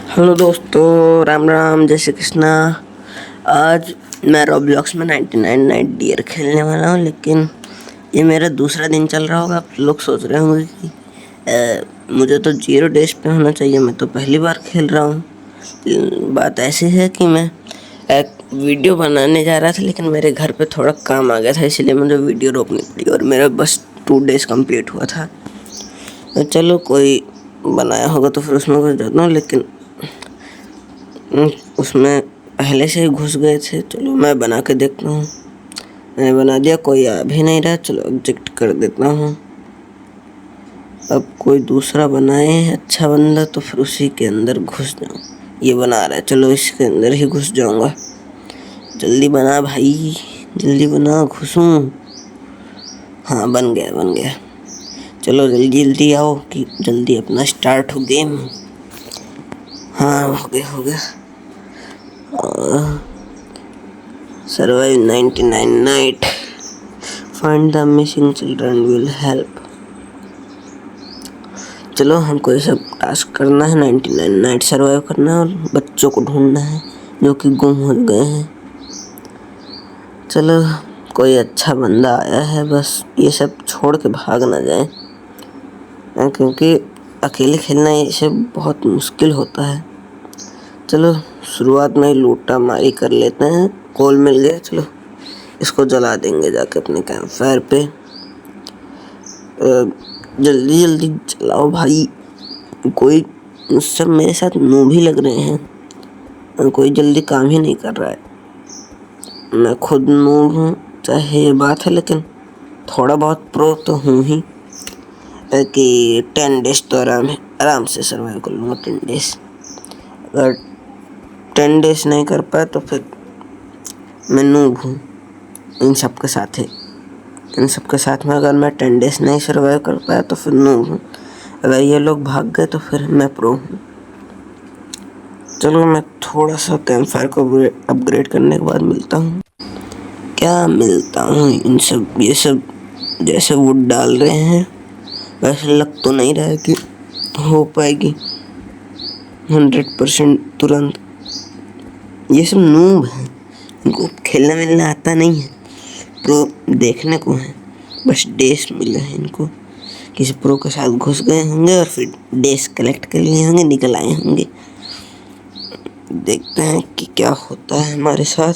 Hello दोस्तों, राम राम, जय श्री कृष्णा। आज मैं रोब्लॉक्स में 99 नाइट डियर खेलने वाला हूँ, लेकिन ये मेरा दूसरा दिन चल रहा होगा। आप लोग सोच रहे होंगे कि मुझे तो 0 डेज पे होना चाहिए, मैं तो पहली बार खेल रहा हूँ। बात ऐसी है कि मैं एक वीडियो बनाने जा रहा था, लेकिन मेरे घर पे थोड़ा काम आ गया था, इसलिए मुझे वीडियो रोकनी पड़ी और मेरा बस 2 डेज कंप्लीट हुआ था। तो चलो, कोई बनाया होगा तो फिर उसमें घुस जाता हूँ, लेकिन उसमें पहले से ही घुस गए थे। चलो मैं बना के देखता हूँ। मैंने बना दिया, कोई आ भी नहीं रहा। चलो एग्जिट कर देता हूँ। अब कोई दूसरा बनाए अच्छा बंदा तो फिर उसी के अंदर घुस जाऊँ। ये बना रहा है, चलो इसके अंदर ही घुस जाऊँगा। जल्दी बना भाई, जल्दी बना, घुसूँ। हाँ, बन गया बन गया। चलो जल्दी जल्दी आओ कि जल्दी अपना स्टार्ट हो गेम। हाँ, हो गया। Survive 99 night. Find the missing children will help. चलो, हमको ये सब टास्क करना है। 99 नाइट सर्वाइव करना है और बच्चों को ढूंढना है जो कि गुम हो गए हैं। चलो, कोई अच्छा बंदा आया है, बस ये सब छोड़ के भाग ना जाए, क्योंकि अकेले खेलना ये सब बहुत मुश्किल होता है। चलो शुरुआत में ही लूटा मारी कर लेते हैं। कोल मिल गया, चलो इसको जला देंगे जाके अपने कैंप फायर पे। जल्दी जल्दी चलाओ भाई, कोई सब मेरे साथ नूब ही लग रहे हैं, कोई जल्दी काम ही नहीं कर रहा है। मैं खुद नूब हूँ, चाहे ये बात है, लेकिन थोड़ा बहुत प्रो तो हूँ ही। कि 10 डेज तो आराम से सर्वाइव कर लूँगा। 10 डेज, अगर 10 डेज नहीं कर पाए तो फिर मैं नूब हूँ। इन सब के साथ में अगर मैं 10 डेज नहीं सर्वाइव कर पाया तो फिर नूब हूँ। अगर ये लोग भाग गए तो फिर मैं प्रो हूँ। चलो, मैं थोड़ा सा कैंप फायर को अपग्रेड करने के बाद मिलता हूँ। क्या मिलता हूँ ये सब जैसे वुड डाल रहे हैं, वैसे लग तो नहीं रहा है कि हो पाएगी 100% तुरंत। ये सब नूब हैं, इनको खेलना मिलना आता नहीं है, प्रो देखने को है। बस डेस मिले हैं इनको, किसी प्रो के साथ घुस गए होंगे और फिर डेस कलेक्ट कर लिए होंगे, निकल आए होंगे। देखते हैं कि क्या होता है हमारे साथ।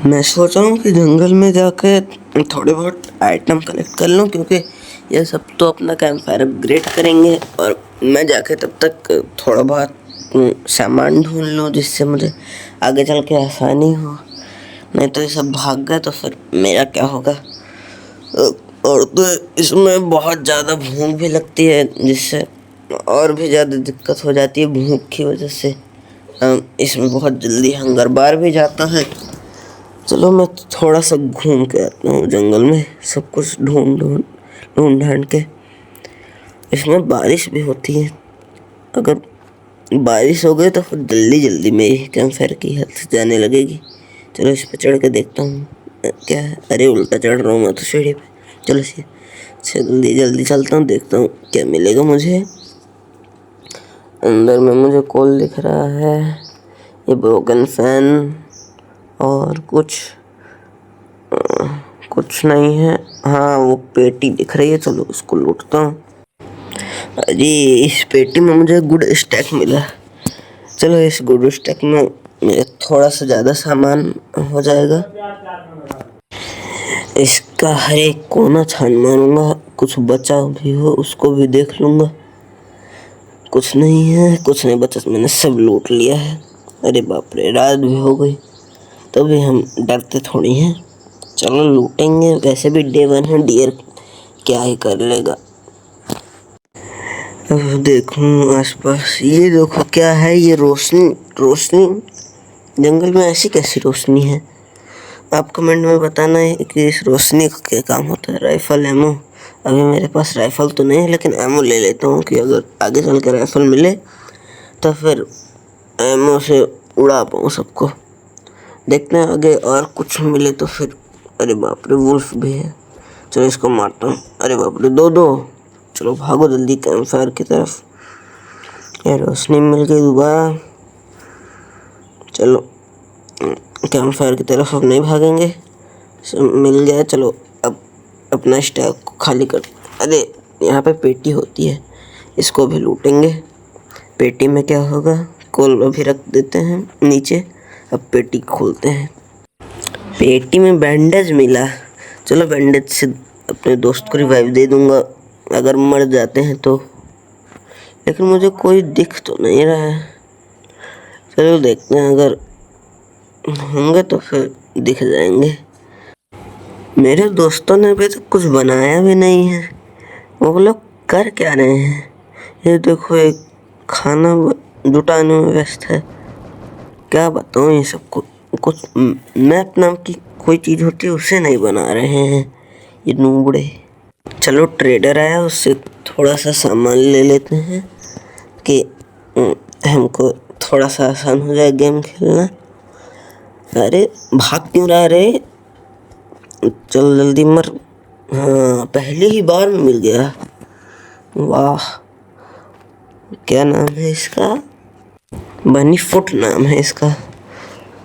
मैं सोच रहा हूँ कि जंगल में जाके थोड़े बहुत आइटम कलेक्ट कर लूँ, क्योंकि ये सब तो अपना कैंप फायर अपग्रेड करेंगे और मैं जाके तब तक थोड़ा बहुत सामान ढूंढ लूँ, जिससे मुझे आगे चल के आसानी हो। नहीं तो ये सब भाग गए तो फिर मेरा क्या होगा। और तो इसमें बहुत ज़्यादा भूख भी लगती है, जिससे और भी ज़्यादा दिक्कत हो जाती है। भूख की वजह से इसमें बहुत जल्दी हंगर बार भी जाता है। चलो, मैं थोड़ा सा घूम के आता हूँ जंगल में, सब कुछ ढूंढ ढांड के। इसमें बारिश भी होती है, अगर बारिश हो गई तो फिर जल्दी जल्दी मेरी कैंप फायर की हेल्थ जाने लगेगी। चलो इस पे चढ़ के देखता हूँ क्या है। अरे उल्टा चढ़ रहा हूँ मैं तो सीढ़ी पे। चलो जल्दी जल्दी चलता हूँ, देखता हूँ क्या मिलेगा मुझे। अंदर में मुझे कोल दिख रहा है, ये ब्रोकन फैन और कुछ नहीं है। हाँ, वो पेटी दिख रही है, चलो उसको लूटता हूँ। अरे इस पेटी में मुझे गुड स्टैक मिला। चलो इस गुड स्टैक में मेरा थोड़ा सा ज़्यादा सामान हो जाएगा। इसका हर एक कोना छान मारूंगा, कुछ बचा भी हो उसको भी देख लूँगा। कुछ नहीं बचा, मैंने सब लूट लिया है। अरे बाप रे, रात भी हो गई, तभी हम डरते थोड़ी हैं। चलो लूटेंगे, वैसे भी डे 1 है, डियर क्या ही कर लेगा। अब देखूं आसपास, ये देखो क्या है, ये रोशनी जंगल में ऐसी कैसी रोशनी है। आप कमेंट में बताना है कि इस रोशनी का क्या काम होता है। राइफल एमो, अभी मेरे पास राइफल तो नहीं है, लेकिन एमो ले लेता हूँ कि अगर आगे चल कर राइफल मिले तो फिर एमो से उड़ा पाऊँ सबको। देखते हैं आगे और कुछ मिले तो फिर। अरे बाप रे, वुल्फ भी है, चलो इसको मारता हूँ। अरे बाप रे, दो। चलो भागो जल्दी कैंप फायर की तरफ। ये रोशनी मिल गई दोबारा। चलो कैंप फायर की तरफ अब नहीं भागेंगे, सब मिल गया। चलो अब अपना स्टैक को खाली कर। अरे यहाँ पे पेटी होती है, इसको भी लूटेंगे। पेटी में क्या होगा, कोल भी रख देते हैं नीचे। अब पेटी खोलते हैं। पेटी में बैंडेज मिला। चलो बैंडेज से अपने दोस्त को रिवाइव दे दूंगा अगर मर जाते हैं तो, लेकिन मुझे कोई दिख तो नहीं रहा है। चलो देखते हैं, अगर होंगे तो फिर दिख जाएंगे। मेरे दोस्तों ने अभी तक कुछ बनाया भी नहीं है, वो लोग कर क्या रहे हैं। ये देखो एक खाना जुटाने में व्यस्त है। क्या बताऊँ ये सबको, कुछ मैप नाम की कोई चीज़ होती है उसे नहीं बना रहे हैं ये नूबड़े। चलो ट्रेडर आया, उससे थोड़ा सा सामान ले लेते हैं कि हमको थोड़ा सा आसान हो जाए गेम खेलना। अरे भाग क्यों रहा रे, चल जल्दी मर। हाँ पहली ही बार में मिल गया, वाह। क्या नाम है इसका, बनी फुट नाम है इसका।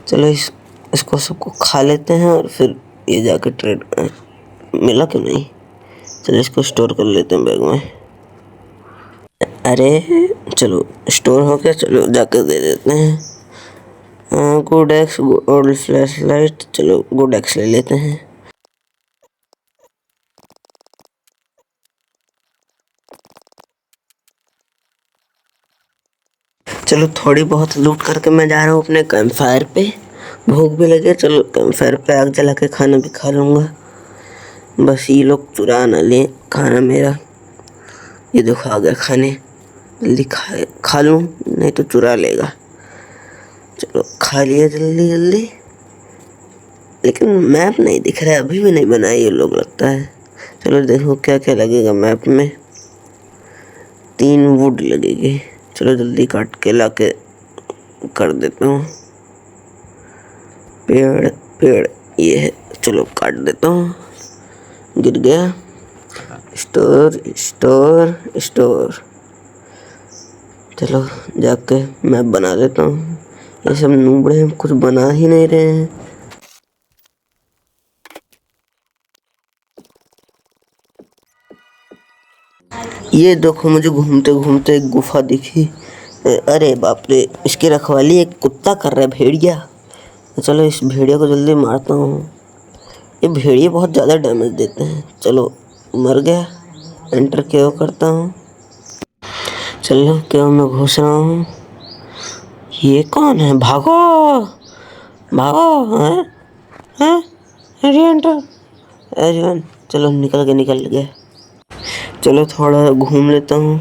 चलो इसको सबको खा लेते हैं और फिर ये जाकर ट्रेड मिला क्यों नहीं। चलो इसको स्टोर कर लेते हैं बैग में। अरे चलो स्टोर हो गया, चलो जाकर दे देते हैं। हाँ good x gold flash light, चलो गुड एक्स ले लेते हैं। चलो थोड़ी बहुत लूट करके मैं जा रहा हूँ अपने कैंप फायर पे। भूख भी लगे, चलो कैंप फायर पे आग जला के खाना भी खा लूँगा। बस ये लोग चुरा ना लें खाना मेरा। ये देखो आ गया खाने, जल्दी खा लूँ नहीं तो चुरा लेगा। चलो खा लिया जल्दी जल्दी, लेकिन मैप नहीं दिख रहा है, अभी भी नहीं बनाया ये लोग लगता है। चलो देखो क्या क्या लगेगा मैप में। 3 वुड लगेगी, चलो जल्दी काट के ला के कर देता हूँ। पेड़ ये है, चलो काट देता हूँ। गिर गया। स्टोर स्टोर स्टोर, चलो जाके मैप बना देता हूँ। ये सब नूबड़े कुछ बना ही नहीं रहे हैं। ये देखो मुझे घूमते घूमते एक गुफा दिखी। अरे बाप रे, इसकी रखवाली एक कुत्ता कर रहा है, भेड़िया। चलो इस भेड़िया को जल्दी मारता हूँ। ये भेड़िए बहुत ज़्यादा डैमेज देते हैं। चलो मर गया, एंटर क्यों करता हूँ। चलो क्यों मैं घुस रहा हूँ। ये कौन है, भागो भागो। हैं अरे एंटर, अरे चलो निकल गया। चलो थोड़ा घूम लेता हूँ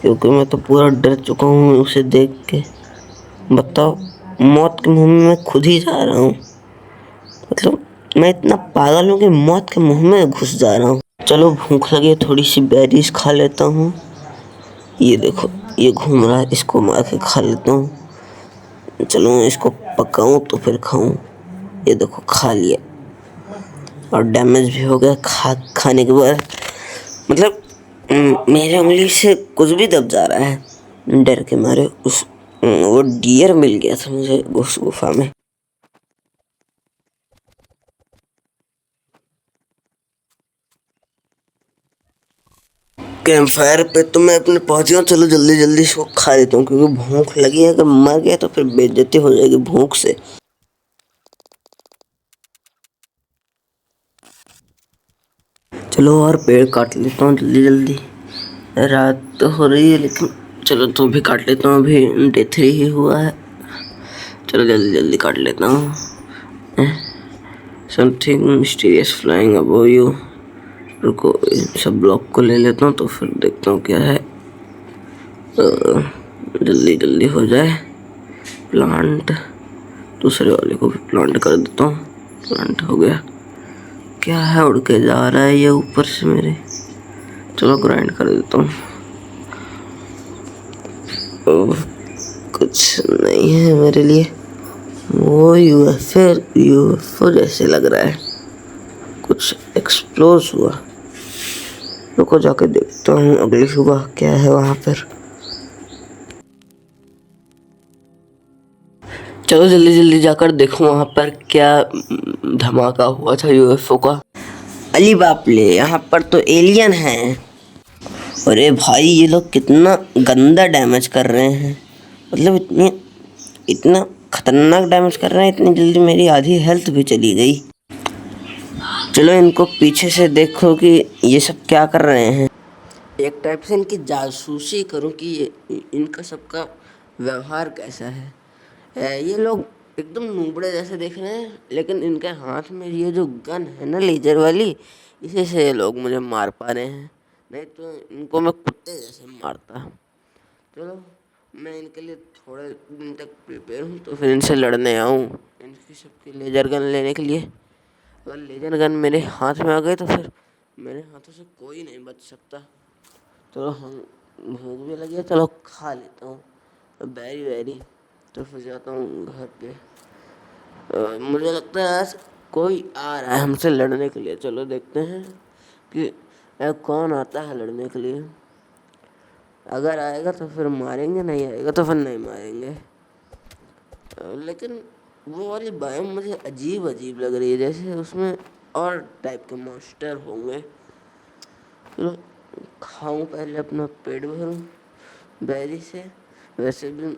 क्योंकि मैं तो पूरा डर चुका हूँ उसे देख के। बताओ, मौत के मुंह में मैं खुद ही जा रहा हूँ। मतलब मैं इतना पागल हूँ कि मौत के मुंह में घुस जा रहा हूँ। चलो भूख लगी है, थोड़ी सी बेरीज खा लेता हूँ। ये देखो ये घूम रहा है, इसको मार के खा लेता हूँ। चलो इसको पकाऊँ तो फिर खाऊँ। ये देखो खा लिया और डैमेज भी हो गया खाने के बाद। मतलब मेरे उंगली से कुछ भी दब जा रहा है डर के मारे। वो डियर मिल गया था मुझे उस गुफा में। कैंप फायर पे तो मैं अपने पहुंच गया। चलो जल्दी जल्दी इसको खा देता हूँ क्योंकि भूख लगी है। अगर मर गया तो फिर बेइज्जती हो जाएगी भूख से। चलो और पेड़ काट लेता हूँ जल्दी जल्दी। रात तो हो रही है लेकिन चलो तो भी काट लेता हूँ, अभी डे 3 ही हुआ है। चलो जल्दी जल्दी काट लेता हूँ। Something mysterious flying above you. रुको सब ब्लॉक को ले लेता हूँ तो फिर देखता हूँ क्या है। जल्दी जल्दी हो जाए। प्लांट, दूसरे वाले को भी प्लांट कर देता हूँ। प्लांट हो गया। क्या है उड़ के जा रहा है ये ऊपर से मेरे। चलो ग्राइंड कर देता हूँ। कुछ नहीं है मेरे लिए। वो यूएफओ जैसे लग रहा है, कुछ एक्सप्लोज हुआ। रुको जाके देखता हूँ अगली सुबह क्या है वहाँ पर। चलो जल्दी जल्दी जाकर देखो वहाँ पर क्या धमाका हुआ था यूएफओ का। अली बाप ले, यहाँ पर तो एलियन हैं। अरे भाई ये लोग कितना गंदा डैमेज कर रहे हैं, मतलब इतना खतरनाक डैमेज कर रहे हैं। इतनी जल्दी मेरी आधी हेल्थ भी चली गई। चलो इनको पीछे से देखो कि ये सब क्या कर रहे हैं। एक टाइप से इनकी जासूसी करूं कि इनका सबका व्यवहार कैसा है। ये लोग एकदम नूबड़े जैसे दिख रहे हैं, लेकिन इनके हाथ में ये जो गन है ना लेजर वाली, इसी से ये लोग मुझे मार पा रहे हैं, नहीं तो इनको मैं कुत्ते जैसे मारता। चलो मैं इनके लिए थोड़े दिन तक प्रिपेयर हूँ, तो फिर इनसे लड़ने आऊँ इनकी सबकी लेजर गन लेने के लिए। अगर लेजर गन मेरे हाथ में आ गई तो फिर मेरे हाथों से कोई नहीं बच सकता। चलो हम भूख भी लगी है, चलो खा लेता हूँ बैरी वैरी, तो फिर जाता हूँ घर पे। मुझे लगता है आज कोई आ रहा है हमसे लड़ने के लिए। चलो देखते हैं कि कौन आता है लड़ने के लिए। अगर आएगा तो फिर मारेंगे, नहीं आएगा तो फिर नहीं मारेंगे। लेकिन वो वाली बायोम मुझे अजीब अजीब लग रही है, जैसे उसमें और टाइप के मॉन्स्टर होंगे। चलो खाऊं पहले, अपना पेट भरूं बैरी से। वैसे भी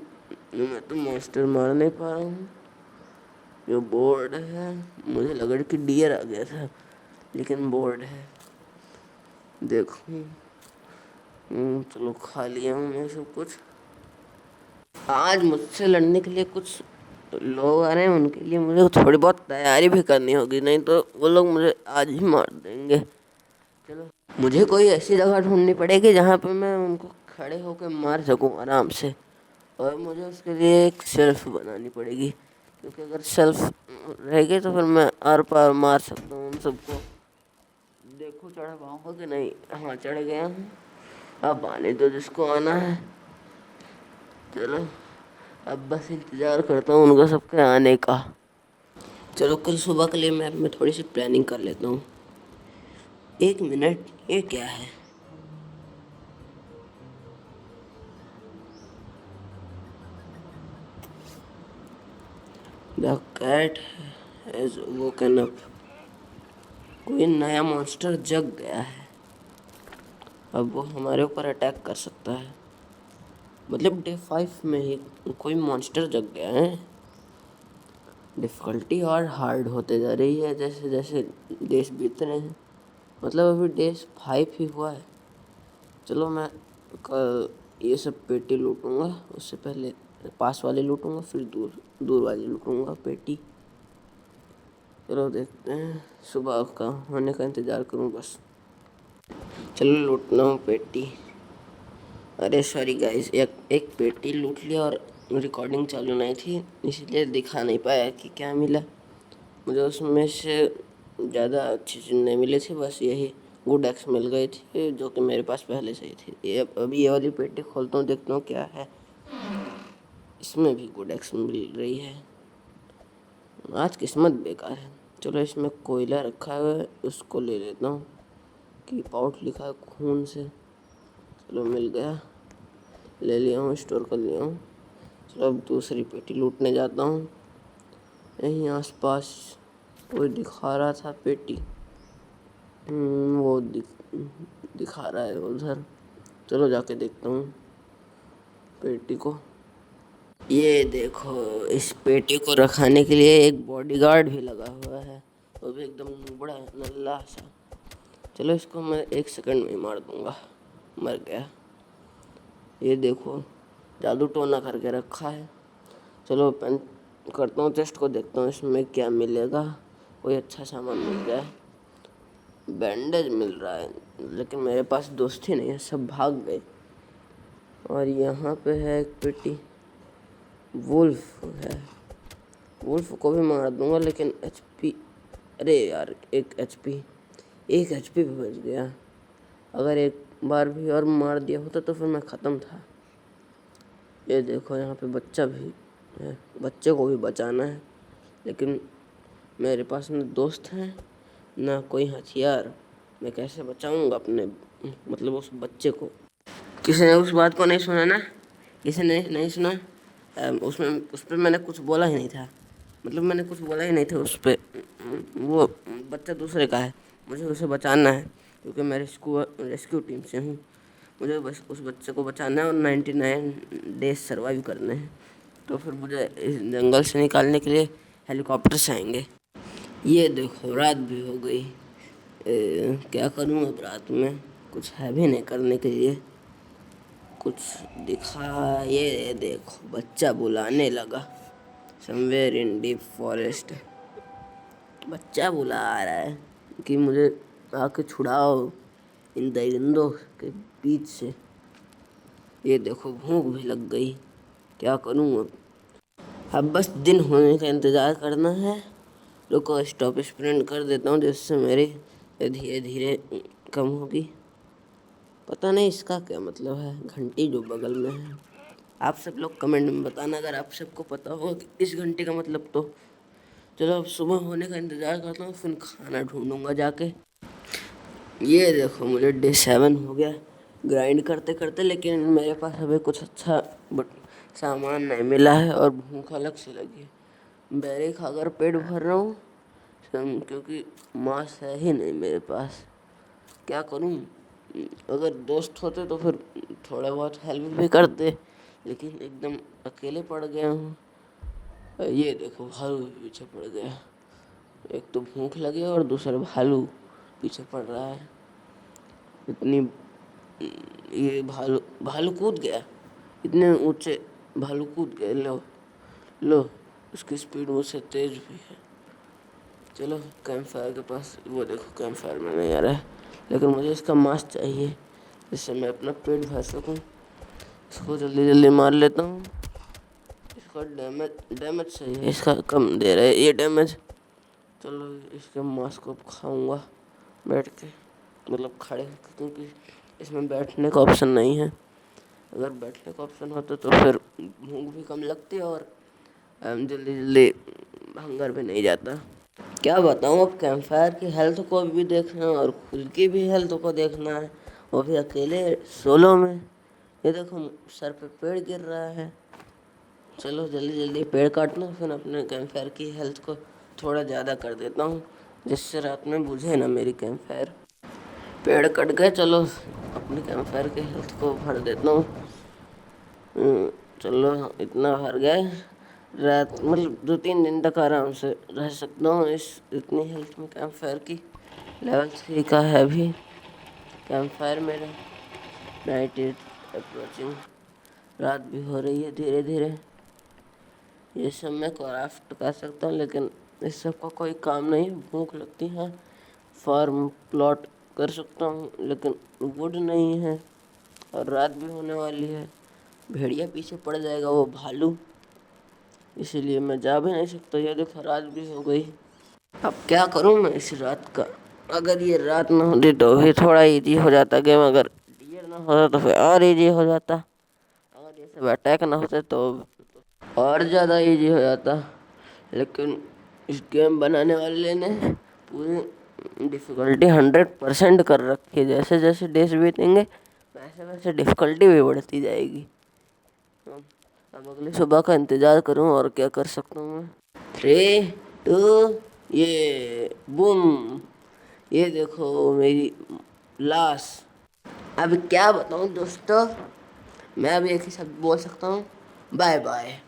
मैं तो मॉन्स्टर मार नहीं पा रहा हूँ। जो बोर्ड है, मुझे लगा कि डियर आ गया था, लेकिन बोर्ड है। देखो चलो खा लिया हूँ मैं सब कुछ। आज मुझसे लड़ने के लिए कुछ लोग आ रहे हैं, उनके लिए मुझे थोड़ी बहुत तैयारी भी करनी होगी, नहीं तो वो लोग मुझे आज ही मार देंगे। चलो मुझे कोई ऐसी जगह ढूंढनी पड़ेगी जहाँ पे मैं उनको खड़े होकर मार सकूँ आराम से, और मुझे उसके लिए एक शेल्फ बनानी पड़ेगी, क्योंकि अगर शेल्फ रहेगी तो फिर मैं आर पार मार सकता हूँ उन सबको। देखो चढ़ पाऊँगा कि नहीं। हाँ चढ़ गया हूँ, अब आने दो जिसको आना है। चलो अब बस इंतज़ार करता हूँ उनका सबके आने का। चलो कल सुबह के लिए मैं थोड़ी सी प्लानिंग कर लेता हूँ। एक मिनट, ये क्या है? The cat has woken up. कोई नया मॉन्स्टर जग गया है, अब वो हमारे ऊपर अटैक कर सकता है। मतलब डे 5 में ही कोई मॉन्स्टर जग गया है। डिफ़िकल्टी और हार्ड होते जा रही है जैसे जैसे डेज बीत रहे हैं। मतलब अभी डे 5 ही हुआ है। चलो मैं कल ये सब पेटी लूटूंगा, उससे पहले पास वाले लूटूंगा, फिर दूर दूर वाले लूटूंगा पेटी। चलो देखते हैं, सुबह का होने का इंतज़ार करूँ बस। चलो लूटना हूँ पेटी। अरे सॉरी गाइस, एक पेटी लूट लिया और रिकॉर्डिंग चालू नहीं थी, इसलिए दिखा नहीं पाया कि क्या मिला मुझे। उसमें से ज़्यादा अच्छी चीज़ नहीं मिली थी, बस यही गुड एक्स मिल गई थी जो कि मेरे पास पहले से ही थी। ये अभी ये वाली पेटी खोलता हूँ, देखता हूँ क्या है। इसमें भी गुड एक्स मिल रही है। आज किस्मत बेकार है। चलो इसमें कोयला रखा है, उसको ले लेता हूँ। कीप आउट लिखा है खून से। चलो मिल गया, ले लिया हूँ, स्टोर कर लिया हूँ। चलो अब दूसरी पेटी लूटने जाता हूँ। यहीं आसपास कोई दिखा रहा था पेटी। वो दिखा रहा है उधर। चलो जाके देखता हूँ पेटी को। ये देखो, इस पेटी को रखाने के लिए एक बॉडीगार्ड भी लगा हुआ है, वो भी एकदम बड़ा नल्ला सा। चलो इसको मैं 1 सेकंड में ही मार दूंगा। मर गया। ये देखो जादू टोना करके रखा है। चलो पेन करता हूँ टेस्ट को, देखता हूँ इसमें क्या मिलेगा। कोई अच्छा सामान मिल जाए। बैंडेज मिल रहा है, लेकिन मेरे पास दोस्त ही नहीं है, सब भाग गए। और यहाँ पे है एक पेटी, वुल्फ है। वुल्फ को भी मार दूंगा, लेकिन एचपी, अरे यार एक एचपी भी बच गया। अगर एक बार भी और मार दिया होता तो फिर मैं ख़त्म था। ये देखो यहाँ पे बच्चा भी है, बच्चे को भी बचाना है, लेकिन मेरे पास न दोस्त हैं ना कोई हथियार। मैं कैसे बचाऊंगा अपने, मतलब उस बच्चे को। किसी ने उस बात को नहीं सुना ना? किसी ने नहीं सुना? उस पर मैंने कुछ बोला ही नहीं था। मतलब मैंने कुछ बोला ही नहीं था उस पर। वो बच्चा दूसरे का है, मुझे उसे बचाना है क्योंकि मैं रेस्क्यू टीम से हूँ। मुझे बस उस बच्चे को बचाना है और 99 डेज सर्वाइव करने हैं। तो फिर मुझे इस जंगल से निकालने के लिए हेलीकॉप्टर से आएंगे। ये देखो रात भी हो गई। क्या करूँ अब रात में, कुछ है भी नहीं करने के लिए। कुछ दिखा, ये देखो बच्चा बुलाने लगा। समवेयर इन डीप फॉरेस्ट बच्चा बुला आ रहा है कि मुझे आके छुड़ाओ इन दरिंदों के बीच से। ये देखो भूख भी लग गई, क्या करूँ अब बस दिन होने का इंतज़ार करना है। रुको स्टॉप स्प्रिंट कर देता हूँ जिससे मेरी धीरे धीरे कम होगी। पता नहीं इसका क्या मतलब है, घंटी जो बगल में है। आप सब लोग कमेंट में बताना अगर आप सबको पता हो कि इस घंटी का मतलब। तो चलो अब सुबह होने का इंतज़ार करता हूँ, फिर खाना ढूंढूंगा जाके। ये देखो मुझे डे 7 हो गया ग्राइंड करते करते, लेकिन मेरे पास अभी कुछ अच्छा बट सामान नहीं मिला है और भूख अलग से लगी है। बेरी खाकर पेट भर रहा हूँ क्योंकि मांस है ही नहीं मेरे पास। क्या करूँ, अगर दोस्त होते तो फिर थोड़ा बहुत हेल्प भी करते, लेकिन एकदम अकेले पड़ गया हूँ। ये देखो भालू भी पीछे पड़ गया। एक तो भूख लगी और दूसरा भालू पीछे पड़ रहा है। इतनी ये भालू भालू कूद गया, इतने ऊंचे भालू कूद गए। लो लो, उसकी स्पीड मुझसे तेज भी है। चलो कैंप फायर के पास, वो देखो कैंप फायर में नहीं आ रहा है, लेकिन मुझे इसका मांस चाहिए जिससे मैं अपना पेट भर सकूं। इसको जल्दी जल्दी मार लेता हूँ। इसका डैमेज डैमेज सही है, इसका कम दे रहा है ये डैमेज। चलो इसके मांस को खाऊंगा बैठ के, मतलब खड़े होकर, क्योंकि इसमें बैठने का ऑप्शन नहीं है। अगर बैठने का ऑप्शन होता तो फिर भूख भी कम लगती और जल्दी जल्दी हंगर भी नहीं जाता। क्या बताऊँ, अब कैंप फायर की हेल्थ को भी देखना और खुद की भी हेल्थ को देखना है, वो भी अकेले सोलो में। ये देखो सर पे पेड़ गिर रहा है। चलो जल्दी जल्दी पेड़ काटना, फिर अपने कैंप फायर की हेल्थ को थोड़ा ज़्यादा कर देता हूँ जिससे रात में बुझे ना मेरी कैंप फायर। पेड़ कट गए, चलो अपने कैंप फायर की हेल्थ को भर देता हूँ। चलो इतना भर गए, रात मतलब 2-3 दिन तक आराम से रह सकता हूँ इस इतनी हेल्थ में। कैंप फायर की लेवल 3 का है अभी कैंप फायर मेरा। नाइट इज अप्रोचिंग, रात भी हो रही है धीरे धीरे। ये सब मैं क्राफ्ट कर सकता हूँ, लेकिन इस सब का कोई काम नहीं, भूख लगती है। फार्म प्लॉट कर सकता हूँ लेकिन वुड नहीं है और रात भी होने वाली है। भेड़िया पीछे पड़ जाएगा वो भालू, इसीलिए मैं जा भी नहीं सकता। ये देखो रात भी हो गई। अब क्या करूँ मैं इस रात का, अगर ये रात ना होती तो भी थोड़ा इजी हो जाता गेम, अगर डियर ना होता तो फिर और इजी हो जाता, अगर ये सब अटैक ना होते तो और ज़्यादा इजी हो जाता। लेकिन इस गेम बनाने वाले ने पूरी डिफ़िकल्टी 100% कर रखी है। जैसे जैसे डेज बीतेंगे वैसे वैसे डिफ़िकल्टी भी बढ़ती जाएगी। अब अगली सुबह का इंतज़ार करूं, और क्या कर सकता हूँ मैं। 3, 2, ये बूम, ये देखो मेरी लाश। अब क्या बताऊं दोस्तों, मैं अब एक ही शब्द बोल सकता हूँ, बाय बाय।